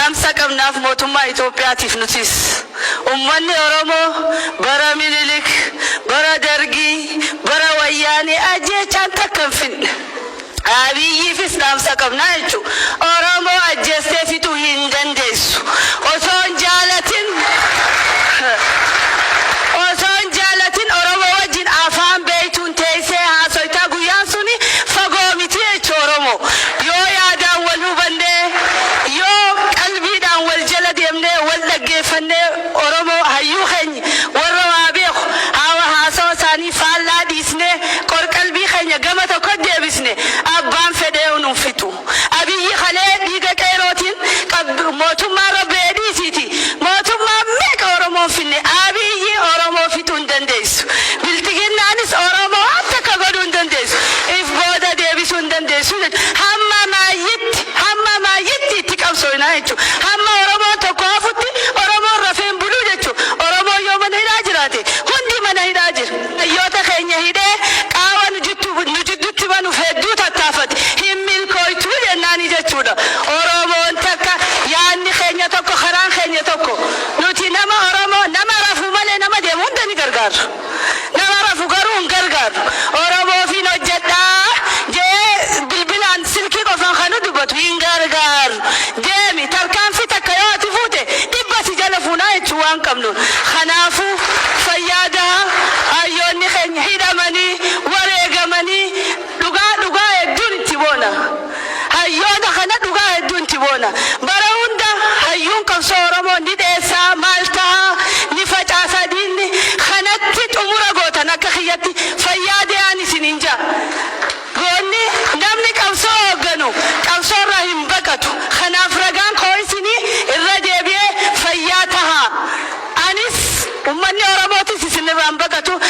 dhaamsa qabnaaf mootummaa Itoophiyaatiif nutis ummanni Oromoo bara Minilik bara Dargii bara Wayyaanee ajjeechaan takka hin finne Abiyyiifis dhaamsa qabnaa jechuudha. Oromoo ajjeestee fixuu hin dandeessu. Osoo hin jaalatin Oromoo wajjin afaan beektuun teessee haasoitaa guyyaan suni fagoo miti jechuudha Oromoo. Yoo yaadaan wal hubannee yoo qalbiidhaan wal jala deemnee wal dhaggeeffannee Oromoo hayyuu keenya warra waa beeku haasawaa isaanii faallaa dhiisnee qorqalbii keenya gama tokko deebisne abbaan fedhee nu fitu. Abiyyi khalee dhiiga qeerootiin mootummaa robbee dhiisiiti. Mootummaa meeqa Oromoo finne Abiyyi Oromoo fituu hin dandeessu. Biltiginnaanis Oromoo akka godhuu hin dandeessu. If booda deebisuu hin dandeessu. Hamma maayyitti itti qabsoofnaa jechuudha. Hamma Oromoo tokko hafutti Oromoon rafeen buluu jechuudha. Oromoo yoo mana hidhaa jiraate hundi mana hidhaa jira. Hayyoota keenya hidhee qaawa nu jidduutti banuuf hedduu tattaafate. Hin milkooytuu jennaani jechuudha. Oromoon takka yaadni keenya tokko karaan keenya tokko. Nuti nama Oromoo nama rafu malee nama deemu hunda ni gargaaru. Nama rafu garuu hin gargaaru. Oromoofiin hojjedhaa jee bilbilaan silkii qofaan kan nu dubbatu hin gargaaru. Deemi tarkaanfii takka yoo ati fuute dhibba si jala fuunaa jechuu waan qabnu. Kanaafuu fayyaadaa hayyoonni keenya hidhamanii wareegamanii dhugaa hedduun itti boona. Hayyoota kana dhugaa hedduun itti boona. Bara hunda hayyuun qabsoo Oromoo ni dheessaa maal ta'a ni facaasaa diinni kanatti xumura gootan akka kiyyatti fayyaadee ani isiniin jaa. Goonni namni qabsoo hoogganu qabsoo irraa hin baqatu. Kanaaf ragaan koo isinii irra deebi'ee fayyaa tahaa. Anis ummanni Oromootis isin irraa hin baqatu.